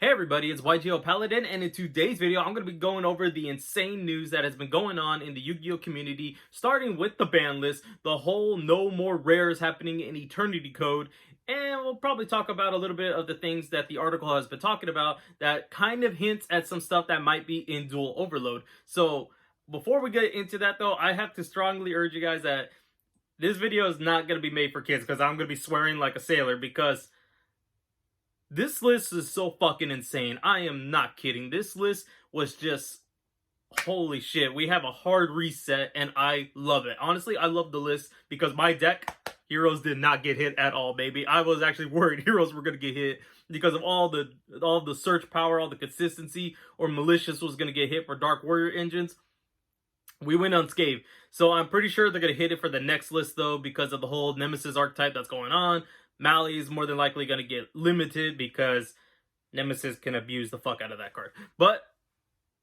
Hey everybody, it's YGO Paladin, and in today's video, I'm going to be going over the insane news that has been going on in the Yu-Gi-Oh community, starting with the ban list, the whole no more rares happening in Eternity Code, and we'll probably talk about a little bit of the things that the article has been talking about that kind of hints at some stuff that might be in Dual Overload. So, before we get into that though, I have to strongly urge you guys that this video is not going to be made for kids, because I'm going to be swearing like a sailor, because this list is so fucking insane. I am not kidding. This list was just, holy shit. We have a hard reset and I love it. Honestly, I love the list because my deck, Heroes, did not get hit at all, baby. I was actually worried Heroes were going to get hit because of all the search power, all the consistency, or Malicious was going to get hit for Dark Warrior engines. We went unscathed. So I'm pretty sure they're going to hit it for the next list though, because of the whole Nemesis archetype that's going on. Mali is more than likely going to get limited because Nemesis can abuse the fuck out of that card. But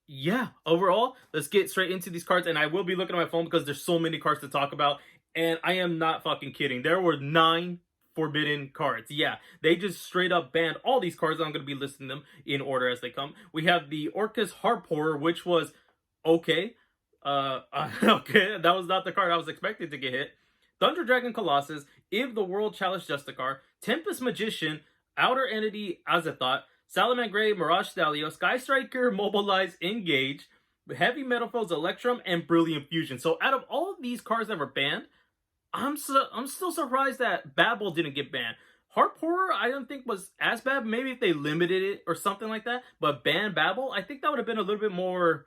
yeah, overall, let's get straight into these cards. And I will be looking at my phone because there's so many cards to talk about. And I am not fucking kidding. There were 9 forbidden cards. Yeah, they just straight up banned all these cards. I'm going to be listing them in order as they come. We have the Orcus Harporer, which was okay. Okay, that was not the card I was expecting to get hit. Thunder Dragon Colossus, If the World Challenge Justicar, Tempest Magician, Outer Entity Azathoth, Salamangreat, Mirage Stallion, Sky Striker, Mobilize, Engage, Heavy Metal Foes, Electrum, and Brilliant Fusion. So out of all of these cards that were banned, I'm still surprised that Babel didn't get banned. Heart Horror, I don't think was as bad. Maybe if they limited it or something like that. But ban Babel, I think that would have been a little bit more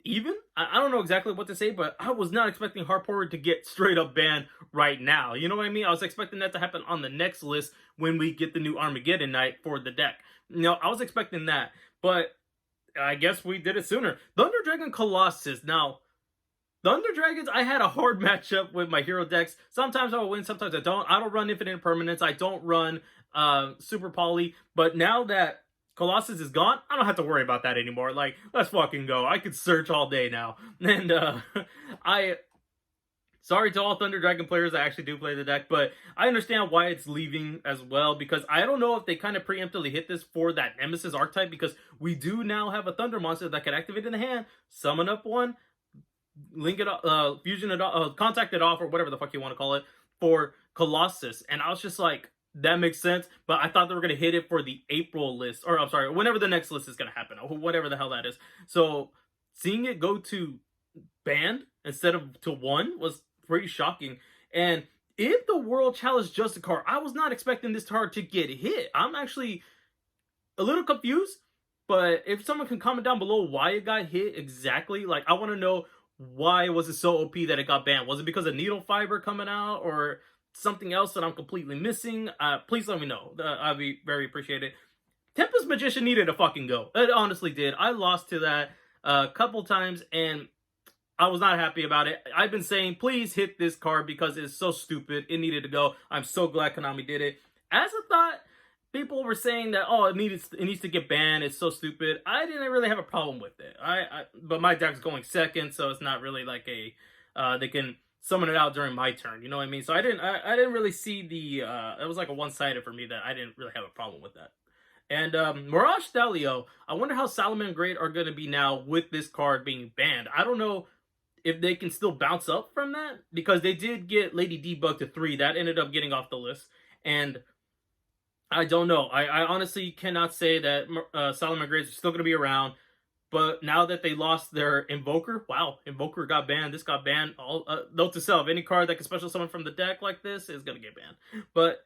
even. I don't know exactly what to say, but I was not expecting Harpour to get straight up banned right now. You know what I mean? I was expecting that to happen on the next list when we get the new Armageddon Knight for the deck. You know, I was expecting that, but I guess we did it sooner. Thunder Dragon Colossus. Now, Thunder Dragons, I had a hard matchup with my hero decks. Sometimes I will win, sometimes I don't. I don't run Infinite Permanence. I don't run Super Poly. But now that Colossus is gone, I don't have to worry about that anymore. Like, let's fucking go. I could search all day now. And sorry to all Thunder Dragon players that actually do play the deck, but I understand why it's leaving as well, because I don't know if they kind of preemptively hit this for that Nemesis archetype, because we do now have a Thunder monster that can activate in the hand, summon up one, link it up, fusion it off, contact it off, or whatever the fuck you want to call it, for Colossus. And I was just like, that makes sense, but I thought they were going to hit it for the April list, or I'm sorry, whenever the next list is going to happen, or whatever the hell that is. So seeing it go to banned instead of to 1 was pretty shocking. And if the World Challenge Justicar, I was not expecting this card to get hit. I'm actually a little confused, but if someone can comment down below why it got hit exactly, like, I want to know why was it so OP that it got banned. Was it because of Needle Fiber coming out, or something else that I'm completely missing? Please let me know. I'd be very appreciated. Tempest Magician needed to fucking go. It honestly did. I lost to that a couple times, and I was not happy about it. I've been saying, please hit this card because it's so stupid. It needed to go. I'm so glad Konami did it. As a thought, people were saying that, oh, it needs to get banned. It's so stupid. I didn't really have a problem with it. But my deck's going second, so it's not really like a they can summon it out during my turn. You know what I mean? So I didn't really see the it was like a one-sided for me that I didn't really have a problem with that. And Mirage Stallion, I wonder how Salamangreat are going to be now with this card being banned. I don't know if they can still bounce up from that, because they did get Lady Debug to 3. That ended up getting off the list. And I don't know. I honestly cannot say that Salamangreat is still going to be around. But now that they lost their Invoker, wow, Invoker got banned. This got banned. Note to self, any card that can special summon from the deck like this is going to get banned. But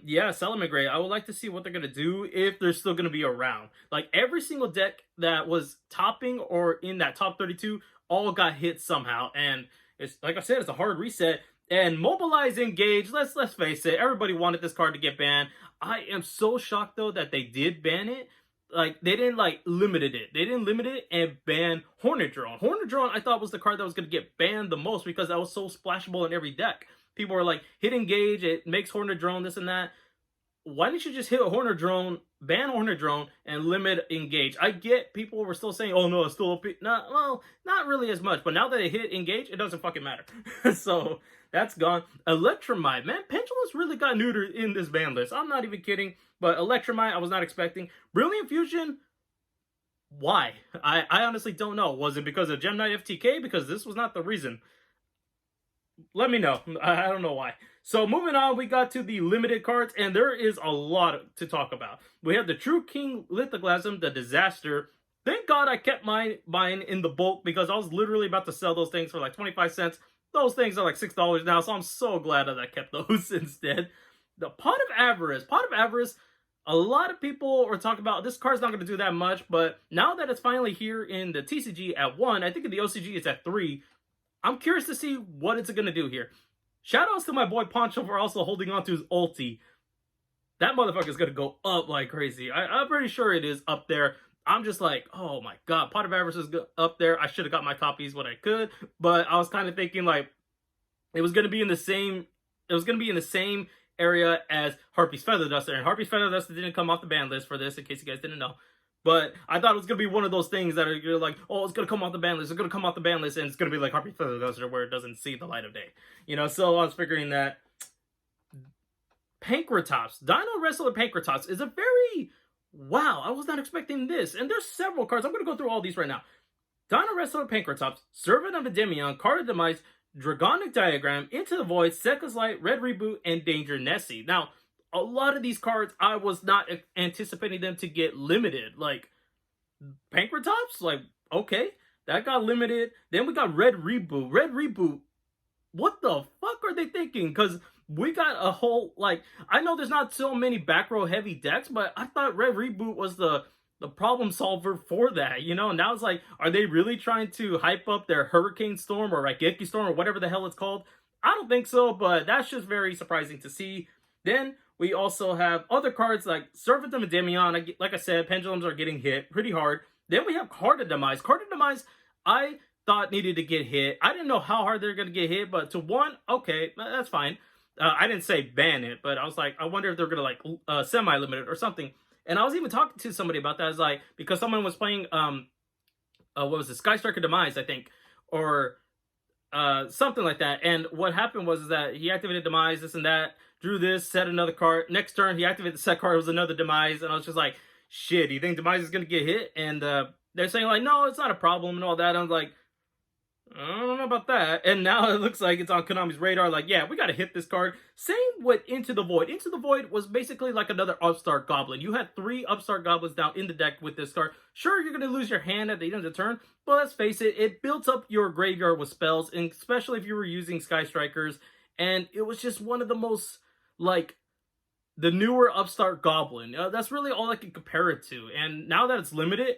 yeah, Salamangreat, I would like to see what they're going to do if they're still going to be around. Like, every single deck that was topping or in that top 32 all got hit somehow. And it's, like I said, it's a hard reset. And Mobilize, Engage, let's face it, everybody wanted this card to get banned. I am so shocked though that they did ban it. Like, they didn't like limited it. They didn't limit it and ban Hornet Drone. Hornet Drone, I thought, was the card that was going to get banned the most because that was so splashable in every deck. People were like, hit Engage, it makes Hornet Drone, this and that. Why didn't you just hit a Hornet Drone, ban Hornet Drone, and limit Engage? I get people were still saying, oh no, it's still OP. Well, not really as much, but now that it hit Engage, it doesn't fucking matter. So that's gone. Electromite, man, Pendulum's really got neutered in this ban list. I'm not even kidding. But Electromite, I was not expecting. Brilliant Fusion, why? I honestly don't know. Was it because of Gem Knight FTK? Because this was not the reason. Let me know. I don't know why. So moving on, we got to the limited cards, and there is a lot to talk about. We have the True King Lithoglasm, the Disaster. Thank God I kept mine in the bulk because I was literally about to sell those things for like 25 cents. Those things are like $6 now, so I'm so glad that I kept those instead. The Pot of Avarice. Pot of Avarice, a lot of people are talking about this card's not going to do that much, but now that it's finally here in the TCG at 1, I think in the OCG it's at 3, I'm curious to see what it's going to do here. Shoutouts to my boy Poncho for also holding on to his ulti. That motherfucker's going to go up like crazy. I'm pretty sure it is up there. I'm just like, oh my god, Pot of Avarice is up there. I should have got my copies when I could, but I was kind of thinking like it was going to be in the same area as Harpy's Feather Duster, and Harpy's Feather Duster didn't come off the ban list for this, in case you guys didn't know. But I thought it was going to be one of those things that are like, oh, it's going to come off the ban list, it's going to come off the ban list, and it's going to be like Harpy's Feather Duster where it doesn't see the light of day. You know, so I was figuring that Pankratops, Dino Wrestler Pankratops is a very, wow, I was not expecting this. And there's several cards. I'm going to go through all these right now. Dino Wrestler Pankratops, Servant of Endymion, Card of Demise, Dragonic Diagram, Into the Void, Sekka's Light, Red Reboot, and Danger Nessie. Now, a lot of these cards, I was not anticipating them to get limited. Like, Pankratops? Like, okay, that got limited. Then we got Red Reboot. Red Reboot, what the fuck are they thinking? Because we got a whole, like, I know there's not so many back row heavy decks, but I thought Red Reboot was the problem solver for that, you know? And now it's like, are they really trying to hype up their Hurricane Storm or Raigeki Storm or whatever the hell it's called? I don't think so, but that's just very surprising to see. Then we also have other cards like Servant of Endymion. Like I said, Pendulums are getting hit pretty hard. Then we have Card of Demise. Card of Demise, I thought needed to get hit. I didn't know how hard they're going to get hit, but to 1, okay, that's fine. I didn't say ban it, but I was like, I wonder if they're going to like semi-limit it or something. And I was even talking to somebody about that. I was like, because someone was playing, what was it, Sky Striker Demise, I think, or something like that. And what happened was that he activated Demise, this and that, drew this, set another card. Next turn, he activated the set card, it was another Demise. And I was just like, shit, do you think Demise is going to get hit? And they're saying like, no, it's not a problem and all that. And I was like, I don't know about that. And now it looks like it's on Konami's radar. Like, yeah, we got to hit this card. Same with Into the Void. Into the Void was basically like another Upstart Goblin. You had 3 Upstart Goblins now in the deck with this card. Sure, you're going to lose your hand at the end of the turn, but let's face it, it built up your graveyard with spells, and especially if you were using Sky Strikers. And it was just one of the most, like, the newer Upstart Goblin. That's really all I can compare it to. And now that it's limited,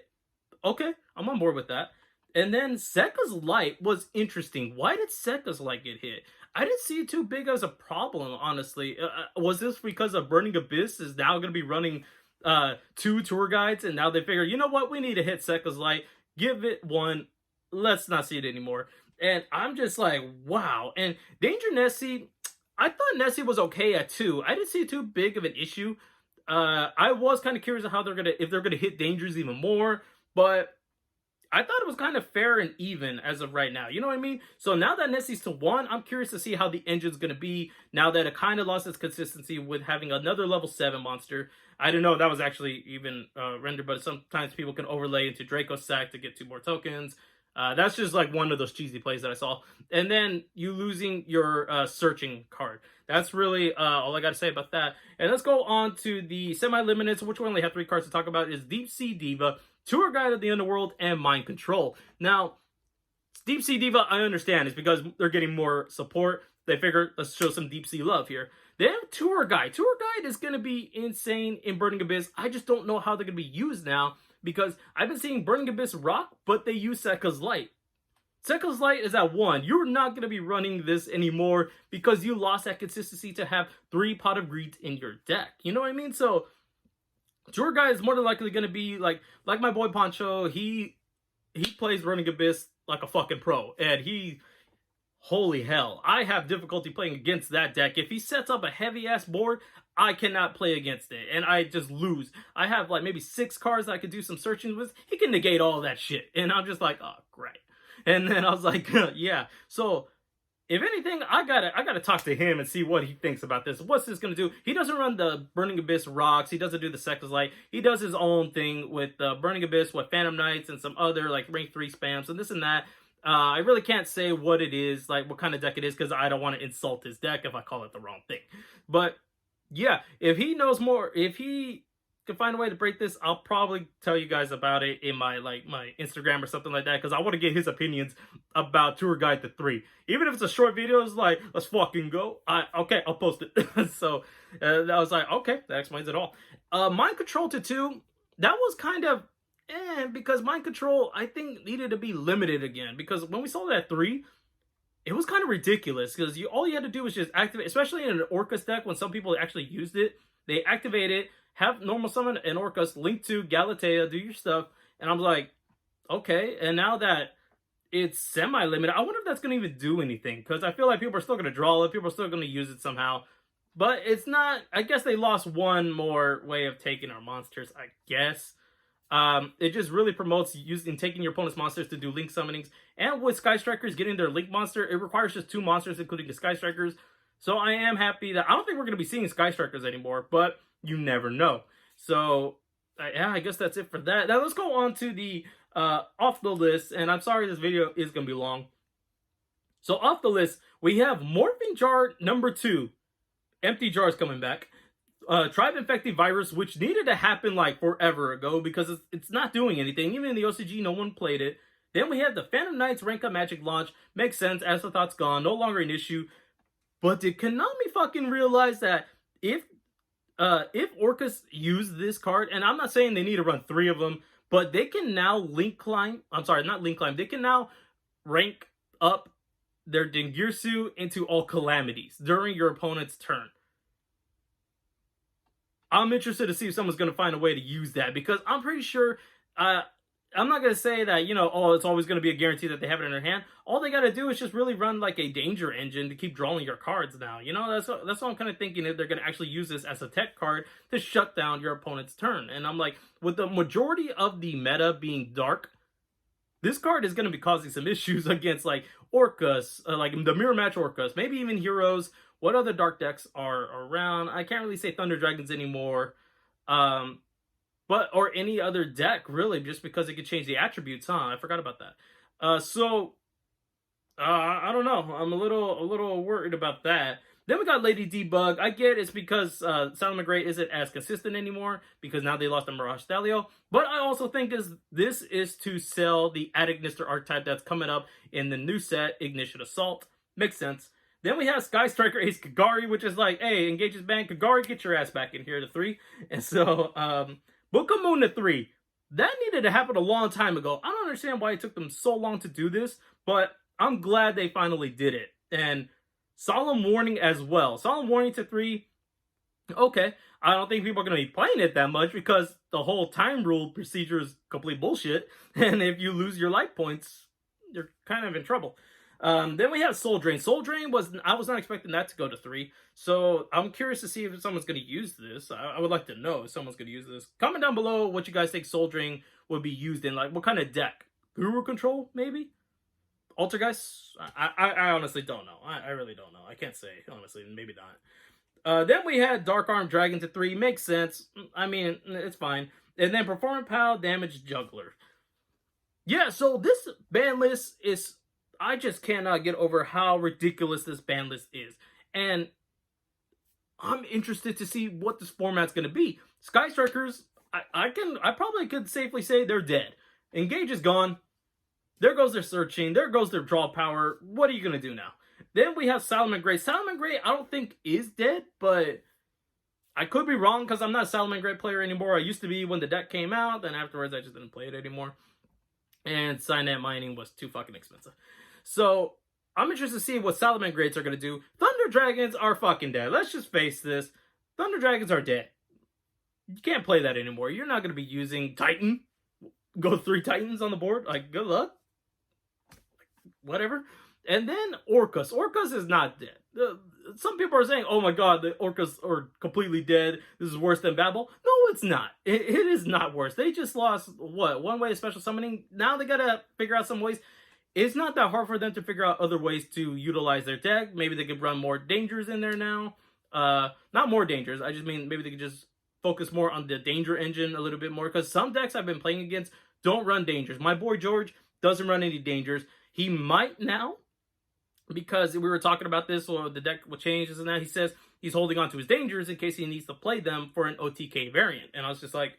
okay, I'm on board with that. And then Sekka's Light was interesting. Why did Sekka's Light get hit? I didn't see it too big as a problem, honestly. Was this because of Burning Abyss is now going to be running 2 tour guides, and now they figure, you know what, we need to hit Sekka's Light, give it 1, let's not see it anymore. And I'm just like, wow. And Danger Nessie, I thought Nessie was okay at 2. I didn't see it too big of an issue. I was kind of curious of how if they're gonna hit Dangers even more, but I thought it was kind of fair and even as of right now. You know what I mean? So now that Nessie's to 1, I'm curious to see how the engine's going to be now that it kind of lost its consistency with having another level 7 monster. I didn't know that was actually even rendered, but sometimes people can overlay into Draco Sack to get 2 more tokens. That's just like one of those cheesy plays that I saw. And then you losing your searching card. That's really all I got to say about that. And let's go on to the semi-limited, which we only have 3 cards to talk about, is Deep Sea Diva, Tour Guide of the Underworld, and Mind Control. Now, Deep Sea Diva, I understand. It's because they're getting more support. They figure, let's show some Deep Sea love here. They have Tour Guide. Tour Guide is going to be insane in Burning Abyss. I just don't know how they're going to be used now, because I've been seeing Burning Abyss rock, but they use Sekka's Light. Sekka's Light is at 1. You're not going to be running this anymore because you lost that consistency to have 3 Pot of Greeds in your deck. You know what I mean? So Tour Guide is more than likely going to be like my boy Poncho. He plays Burning Abyss like a fucking pro, and holy hell, I have difficulty playing against that deck. If he sets up a heavy ass board, I cannot play against it, and I just lose. I have like maybe 6 cards that I could do some searching with. He can negate all that shit, and I'm just like, oh great. And then I was like, yeah. So if anything, I gotta talk to him and see what he thinks about this. What's this gonna do? He doesn't run the Burning Abyss rocks. He doesn't do the Sector's Light. He does his own thing with Burning Abyss, with Phantom Knights, and some other like rank 3 spams and this and that. I really can't say what it is, like what kind of deck it is, because I don't want to insult his deck if I call it the wrong thing. But yeah, if he knows more, if he can find a way to break this, I'll probably tell you guys about it in my my Instagram or something like that, because I want to get his opinions about Tour Guide to 3. Even if it's a short video, it's like, let's fucking go. Okay, I'll post it. So I was like, okay, that explains it all. Mind Control to 2, that was kind of because Mind Control, I think, needed to be limited again, because when we saw that at 3, it was kind of ridiculous, because all you had to do was just activate, especially in an Orcus deck, when some people actually used it, they activate it, have normal summon an Orcus, link to Galatea, do your stuff, and I'm like, okay, and now that it's semi-limited, I wonder if that's going to even do anything, because I feel like people are still going to draw it, people are still going to use it somehow, but it's not, I guess they lost one more way of taking our monsters, I guess. It just really promotes taking your opponent's monsters to do link summonings. And with Sky Strikers getting their link monster, it requires just 2 monsters, including the Sky Strikers. So I am happy that I don't think we're going to be seeing Sky Strikers anymore, but you never know. So yeah, I guess that's it for that. Now let's go on to the off the list. And I'm sorry this video is going to be long. So off the list, we have Morphing Jar number 2. Empty Jars coming back. Tribe Infected Virus, which needed to happen like forever ago, because it's not doing anything. Even in the OCG, no one played it. Then we had the Phantom Knights Rank Up Magic launch. Makes sense, Azathoth's gone, no longer an issue. But did Konami fucking realize that if Orcus use this card, and I'm not saying they need to run 3 of them, but they can now link climb, I'm sorry, not link climb, they can now rank up their Dingirsu into all calamities during your opponent's turn. I'm interested to see if someone's going to find a way to use that, because I'm pretty sure, I'm not going to say that, oh, it's always going to be a guarantee that they have it in their hand. All they got to do is just really run like a danger engine to keep drawing your cards now. That's what I'm kind of thinking, if they're going to actually use this as a tech card to shut down your opponent's turn. And I'm like, with the majority of the meta being dark, this card is going to be causing some issues against like Orcus, like the Mirror Match Orcus, maybe even Heroes. What other dark decks are around? I can't really say Thunder Dragons anymore. Or any other deck, really, just because it could change the attributes, huh? I forgot about that. I don't know. I'm a little worried about that. Then we got Lady Debug. I get it's because Salmon Great isn't as consistent anymore, because now they lost the Mirage Stalio. But I also think this is to sell the Ignister archetype that's coming up in the new set, Ignition Assault. Makes sense. Then we have Sky Striker Ace Kagari, which is like, hey, engages ban. Kagari, get your ass back in here to 3. And so, Book of Moon to 3. That needed to happen a long time ago. I don't understand why it took them so long to do this, but I'm glad they finally did it. And Solemn Warning as well. Solemn Warning to 3. Okay, I don't think people are going to be playing it that much, because the whole time rule procedure is complete bullshit. And if you lose your life points, you're kind of in trouble. Then we have Soul Drain. Soul Drain I was not expecting that to go to 3. So I'm curious to see if someone's going to use this. I would like to know if someone's going to use this. Comment down below what you guys think Soul Drain would be used in. Like, what kind of deck? Guru Control, maybe? Altergeist? I honestly don't know. I really don't know. I can't say, honestly. Maybe not. Then we had Dark Arm Dragon to 3. Makes sense. I mean, it's fine. And then Performance Pal Damage Juggler. Yeah, so this ban list is... I just cannot get over how ridiculous this ban list is. And I'm interested to see what this format's going to be. Sky Strikers, I probably could safely say they're dead. Engage is gone. There goes their searching. There goes their draw power. What are you going to do now? Then we have Salomon Gray. Salomon Gray, I don't think is dead, but I could be wrong, because I'm not a Salomon Gray player anymore. I used to be when the deck came out. Then afterwards, I just didn't play it anymore. And Signet mining was too fucking expensive. So, I'm interested to see what Salomon Greats are going to do. Thunder Dragons are fucking dead. Let's just face this. Thunder Dragons are dead. You can't play that anymore. You're not going to be using Titan. Go 3 Titans on the board. Like, good luck. Whatever. And then Orcus. Orcus is not dead. Some people are saying, oh my god, the Orcus are completely dead. This is worse than Babel. No, it's not. It is not worse. They just lost, what, 1 way of special summoning. Now they got to figure out some ways. it's not that hard for them to figure out other ways to utilize their deck. Maybe they could run more dangers in there now. Not more dangers. I just mean maybe they could just focus more on the danger engine a little bit more. Because some decks I've been playing against don't run dangers. My boy George doesn't run any dangers. He might now, because we were talking about this, or the deck will change this and that. He says he's holding on to his dangers in case he needs to play them for an OTK variant. And I was just like,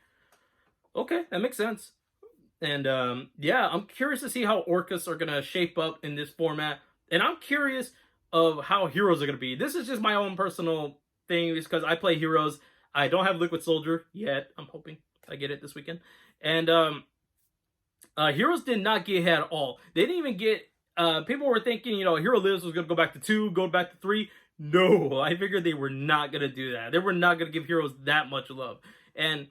okay, that makes sense. And yeah, I'm curious to see how Orcus are going to shape up in this format. And I'm curious of how heroes are going to be. This is just my own personal thing, because I play heroes. I don't have Liquid Soldier yet. I'm hoping I get it this weekend. And heroes did not get hit at all. They didn't even get... people were thinking, you know, Hero Lives was going to go back to 2, go back to 3. No, I figured they were not going to do that. They were not going to give heroes that much love. And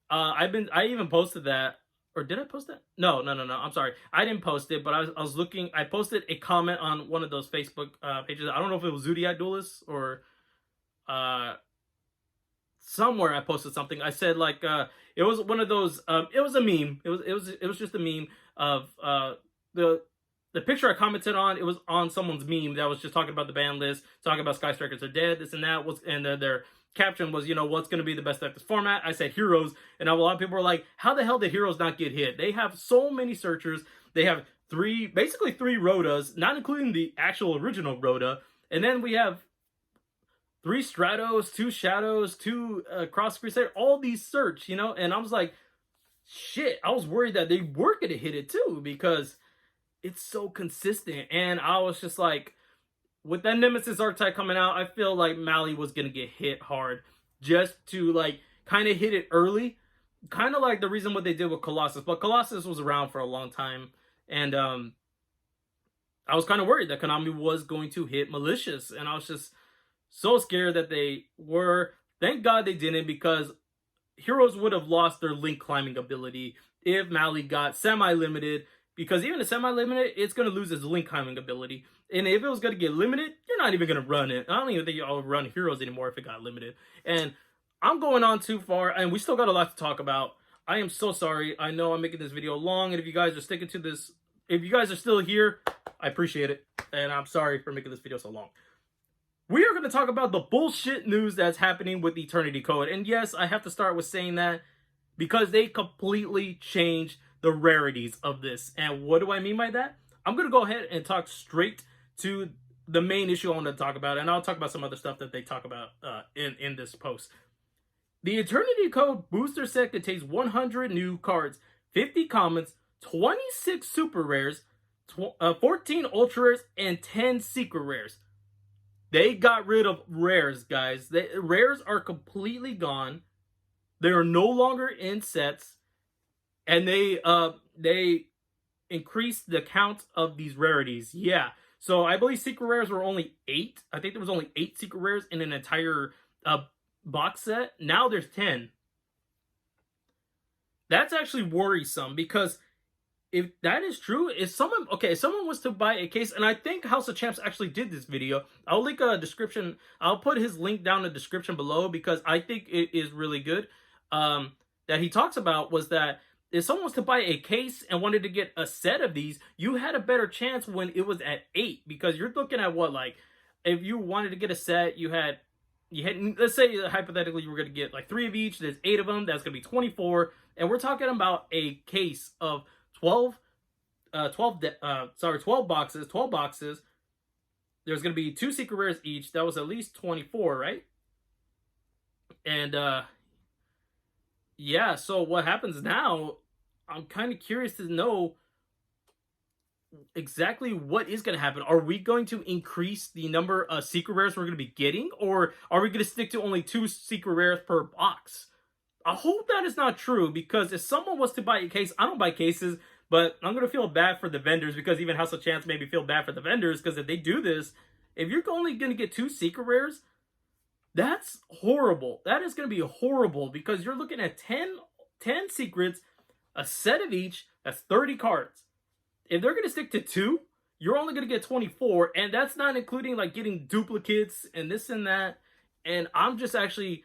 I even posted that. Or did I post that? No. I'm sorry. I didn't post it, but I was looking. I posted a comment on one of those Facebook pages. I don't know if it was Zodiac Duelist or somewhere I posted something. I said like it was one of those. It was a meme. It was just a meme of the picture I commented on. It was on someone's meme that was just talking about the ban list, talking about Sky Strikers are dead, this and that. And their caption was, you know, what's going to be the best deck this format? I said heroes, and a lot of people were like, how the hell did heroes not get hit? They have so many searchers. They have basically three Rhodas, not including the actual original Rhoda. And then we have 3 Stratos, 2 Shadows, 2 Cross Crusader, all these search, you know? And I was like, shit, I was worried that they were going to hit it too, because it's so consistent. And I was just like, with that Nemesis archetype coming out, I feel like Mali was going to get hit hard just to like kind of hit it early. Kind of like the reason what they did with Colossus. But Colossus was around for a long time. And I was kind of worried that Konami was going to hit Malicious. And I was just so scared that they were. Thank God they didn't, because heroes would have lost their link climbing ability if Mali got semi-limited. Because even a semi-limited, it's going to lose its link climbing ability. And if it was going to get limited, you're not even going to run it. I don't even think y'all run heroes anymore if it got limited. And I'm going on too far, and we still got a lot to talk about. I am so sorry. I know I'm making this video long, and if you guys are sticking to this, if you guys are still here, I appreciate it. And I'm sorry for making this video so long. We are going to talk about the bullshit news that's happening with Eternity Code. And yes, I have to start with saying that because they completely changed the rarities of this. And what do I mean by that? I'm going to go ahead and talk straight to the main issue I want to talk about, and I'll talk about some other stuff that they talk about in this post. The Eternity Code booster set contains 100 new cards, 50 commons, 26 super rares, 14 ultra rares, and 10 secret rares. They got rid of rares, guys. The rares are completely gone. They are no longer in sets. And they increased the count of these rarities. Yeah. So I believe secret rares were only 8. I think there was only 8 secret rares in an entire box set. Now there's 10. That's actually worrisome, because if that is true, if someone was to buy a case, and I think House of Champs actually did this video. I'll link a description. I'll put his link down in the description below, because I think it is really good. That he talks about was that if someone was to buy a case and wanted to get a set of these, you had a better chance when it was at 8, because you're looking at what, like, if you wanted to get a set, you had, let's say hypothetically you were going to get like 3 of each. There's 8 of them. That's going to be 24, and we're talking about a case of 12 boxes. 12 boxes. There's going to be 2 secret rares each. That was at least 24, right? And yeah, so what happens now, I'm kind of curious to know exactly what is going to happen. Are we going to increase the number of secret rares we're going to be getting? Or are we going to stick to only 2 secret rares per box? I hope that is not true, because if someone was to buy a case, I don't buy cases, but I'm going to feel bad for the vendors, because even House of Chance made me feel bad for the vendors, because if they do this, if you're only going to get 2 secret rares, that's horrible. That is going to be horrible, because you're looking at 10 secrets, a set of each. That's 30 cards. If they're going to stick to 2, you're only going to get 24, and that's not including like getting duplicates and this and that. And I'm just actually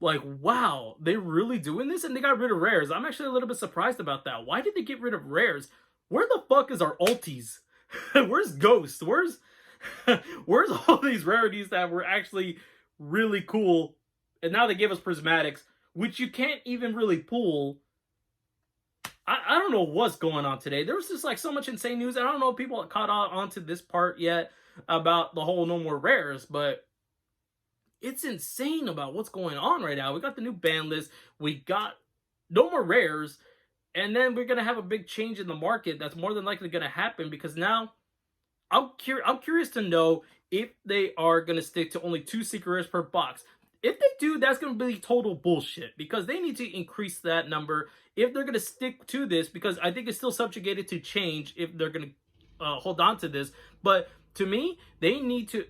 like, wow, they're really doing this, and they got rid of rares. I'm actually a little bit surprised about that. Why did they get rid of rares? where the fuck is our ulties? Where's Ghost? Where's all these rarities that were actually really cool? And now they give us prismatics, which you can't even really pull. I don't know what's going on today. There was just like so much insane news. I don't know if people caught on to this part yet about the whole no more rares, but it's insane about what's going on right now. We got the new ban list. We got no more rares. And then we're going to have a big change in the market that's more than likely going to happen because now I'm curious to know if they are going to stick to only 2 secret rares per box. If they do, that's going to be total bullshit because they need to increase that number if they're going to stick to this, because I think it's still subjugated to change if they're going to hold on to this. But to me, they need to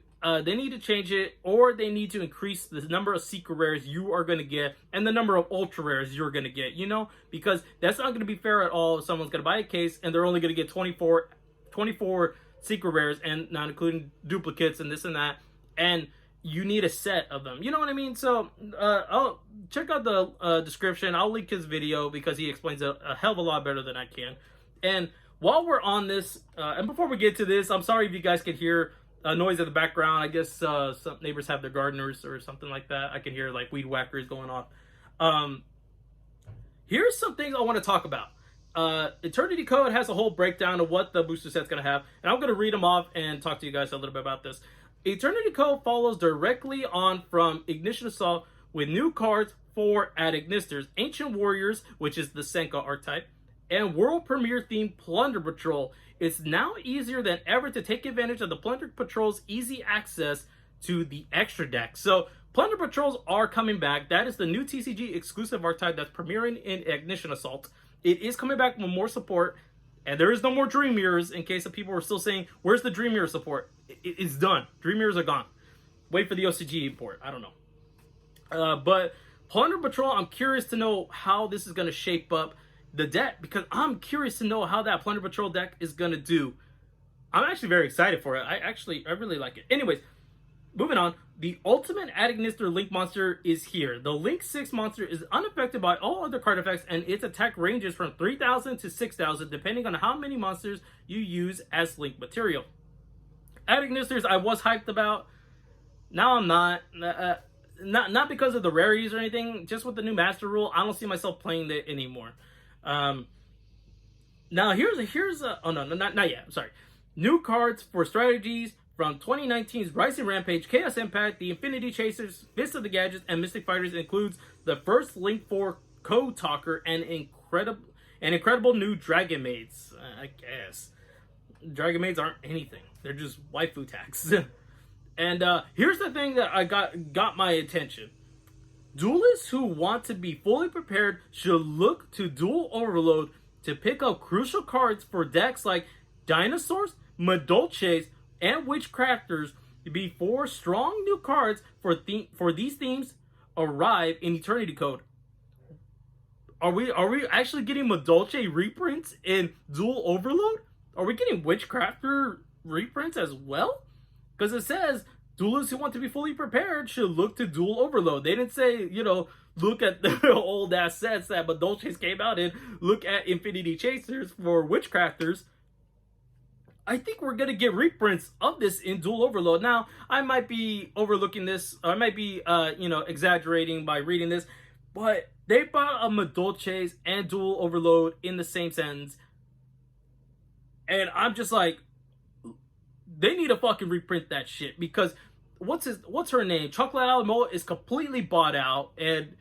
change it, or they need to increase the number of secret rares you are going to get and the number of ultra rares you're going to get, you know, because that's not going to be fair at all if someone's going to buy a case and they're only going to get 24 secret rares, and not including duplicates and this and that, and you need a set of them, you know what I mean? So I'll check out the description. I'll link his video because he explains it a hell of a lot better than I can. And while we're on this, and before we get to this, I'm sorry if you guys can hear noise in the background. I guess some neighbors have their gardeners or something like that. I can hear like weed whackers going off. Here's some things I want to talk about. Eternity Code has a whole breakdown of what the booster set's going to have, and I'm going to read them off and talk to you guys a little bit about this. Eternity Code follows directly on from Ignition Assault with new cards for Adignisters, Ancient Warriors, which is the Senka archetype, and World Premiere themed Plunder Patrol. It's now easier than ever to take advantage of the Plunder Patrol's easy access to the extra deck. So Plunder Patrols are coming back. That is the new TCG exclusive archetype that's premiering in Ignition Assault. It is coming back with more support, and there is no more Dream Mirrors, in case of people were still saying, where's the Dream Mirror support? It's done. Dream Mirrors are gone. Wait for the OCG import. I don't know. But Plunder Patrol, I'm curious to know how this is going to shape up the deck, because I'm curious to know how that Plunder Patrol deck is going to do. I'm actually very excited for it. I really like it. Anyways, moving on. The ultimate Adignister Link monster is here. The Link 6 monster is unaffected by all other card effects, and its attack ranges from 3,000 to 6,000 depending on how many monsters you use as Link material. Adignisters I was hyped about. Now I'm not. Not because of the rarities or anything. Just with the new master rule, I don't see myself playing it anymore. Now here's a oh no, not yet. I'm sorry. New cards for strategies from 2019's Rising Rampage, Chaos Impact, the Infinity Chasers, Fist of the Gadgets, and Mystic Fighters includes the first Link 4 Code Talker and incredible new Dragon Maids. I guess Dragon Maids aren't anything; they're just waifu tags. And here's the thing that I got my attention. Duelists who want to be fully prepared should look to Duel Overload to pick up crucial cards for decks like Dinosaurs, Madolches, and Witchcrafters before strong new cards for these themes arrive in Eternity Code. Are we actually getting Madolche reprints in Duel Overload? Are we getting Witchcrafter reprints as well? Because it says duelists who want to be fully prepared should look to Duel Overload. They didn't say, look at the old ass sets that Madolches came out in. Look at Infinity Chasers for Witchcrafters. I think we're going to get reprints of this in Duel Overload. Now, I might be overlooking this. I might be, exaggerating by reading this. But they brought a Madolches and Duel Overload in the same sentence. And I'm just like, they need to fucking reprint that shit. Because what's her name? Chocolate Alamo is completely bought out. And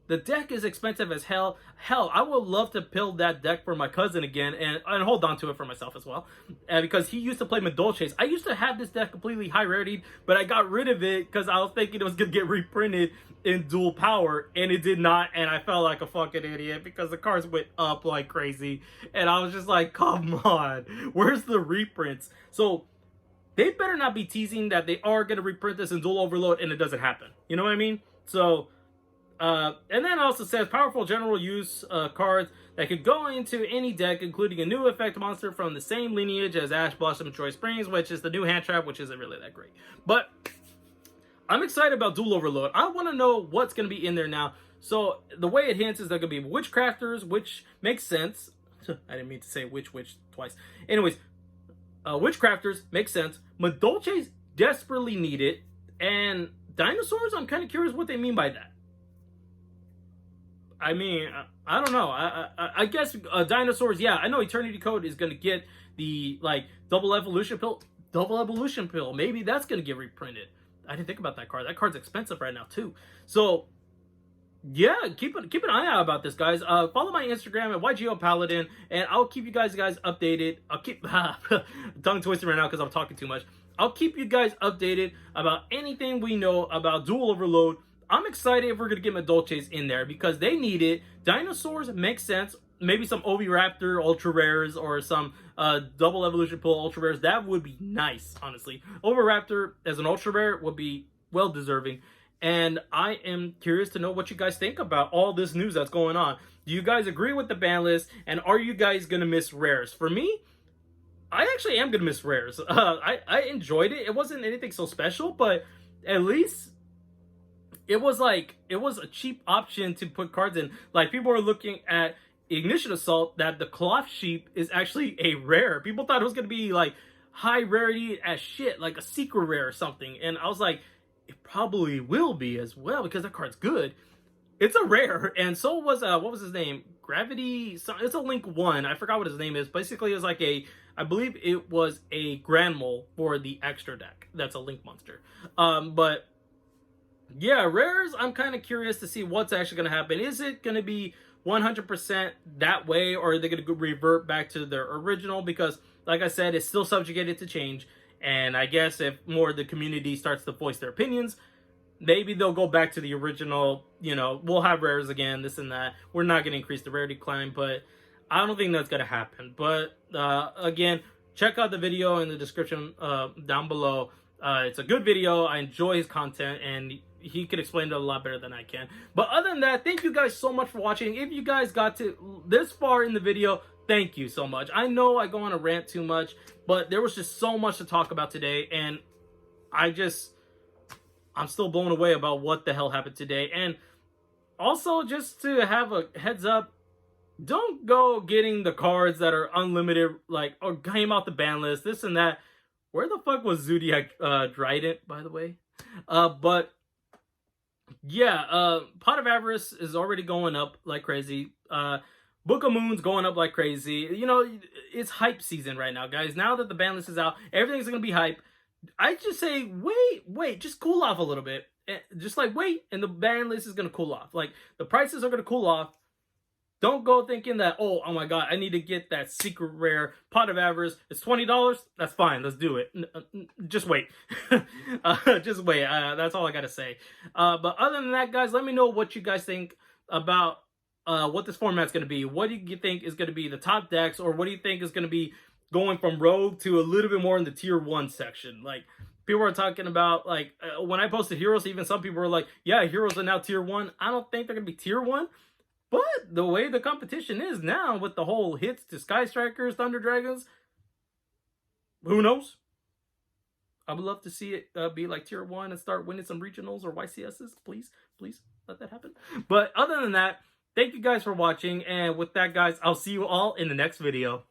the deck is expensive as hell. Hell, I would love to build that deck for my cousin again and hold on to it for myself as well. Because he used to play Madolches. I used to have this deck completely high rarity, but I got rid of it because I was thinking it was going to get reprinted in Dual Power, and it did not, and I felt like a fucking idiot because the cards went up like crazy. And I was just like, come on, where's the reprints? So they better not be teasing that they are going to reprint this in Dual Overload and it doesn't happen. You know what I mean? So and then it also says powerful general use cards that could go into any deck, including a new effect monster from the same lineage as Ash Blossom and Troy Springs, which is the new hand trap, which isn't really that great. But I'm excited about Duel Overload. I want to know what's going to be in there now. So the way it hints is there going to be Witchcrafters, which makes sense. I didn't mean to say witch twice. Anyways, witchcrafters makes sense. Madolches desperately need it, and dinosaurs. I'm kind of curious what they mean by that. I mean, I don't know. I guess dinosaurs. Yeah, I know Eternity Code is gonna get the like double evolution pill. Double evolution pill. Maybe that's gonna get reprinted. I didn't think about that card. That card's expensive right now too. So yeah, keep an eye out about this, guys. Follow my Instagram at YGO Paladin, and I'll keep you guys updated. I'll keep tongue twisting right now because I'm talking too much. I'll keep you guys updated about anything we know about Dual Overload. I'm excited if we're gonna get Madolches in there because they need it. Dinosaurs make sense. Maybe some Oviraptor Ultra Rares or some Double Evolution Pool Ultra Rares. That would be nice, honestly. Oviraptor as an Ultra Rare would be well deserving. And I am curious to know what you guys think about all this news that's going on. Do you guys agree with the ban list? And are you guys going to miss rares? For me, I actually am going to miss rares. I enjoyed it. It wasn't anything so special, but at least it was a cheap option to put cards in. Like, people were looking at Ignition Assault, that the Cloth Sheep is actually a rare. People thought it was going to be like high rarity as shit, like a secret rare or something. And I was like, it probably will be as well because that card's good. It's a rare, and so was what was his name? Gravity. It's a Link 1. I forgot what his name is. Basically, it was like I believe it was a Grand Mole for the extra deck. That's a Link monster. But yeah, rares. I'm kind of curious to see what's actually going to happen. Is it going to be 100% that way, or are they going to revert back to their original? Because, like I said, it's still subjugated to change. And I guess if more of the community starts to voice their opinions, maybe they'll go back to the original, you know, we'll have rares again, this and that. We're not going to increase the rarity climb, but I don't think that's going to happen. But again, check out the video in the description down below. It's a good video. I enjoy his content, and he could explain it a lot better than I can. But other than that, thank you guys so much for watching. If you guys got to this far in the video, thank you so much. I know I go on a rant too much, but there was just so much to talk about today, and I'm still blown away about what the hell happened today. And also, just to have a heads up, don't go getting the cards that are unlimited, like, or came off the ban list, this and that. Where the fuck was Zodiac Trident, by the way? But yeah, Pot of Avarice is already going up like crazy. Book of Moon's going up like crazy. You know, it's hype season right now, guys. Now that the ban list is out, everything's going to be hype. I just say, wait, just cool off a little bit. Just like, wait, and the ban list is going to cool off. Like, the prices are going to cool off. Don't go thinking that, oh my God, I need to get that secret rare Pot of Avarice. It's $20. That's fine. Let's do it. Just wait. Just wait. That's all I got to say. But other than that, guys, let me know what you guys think about what this format's going to be. What do you think is going to be the top decks, or what do you think is going to be going from Rogue to a little bit more in the Tier 1 section? Like, people are talking about, like, when I posted Heroes, even some people were like, yeah, Heroes are now Tier 1. I don't think they're going to be Tier 1. But the way the competition is now with the whole hits to Sky Strikers, Thunder Dragons, who knows? I would love to see it be like Tier 1 and start winning some regionals or YCSs. Please let that happen. But other than that, thank you guys for watching. And with that, guys, I'll see you all in the next video.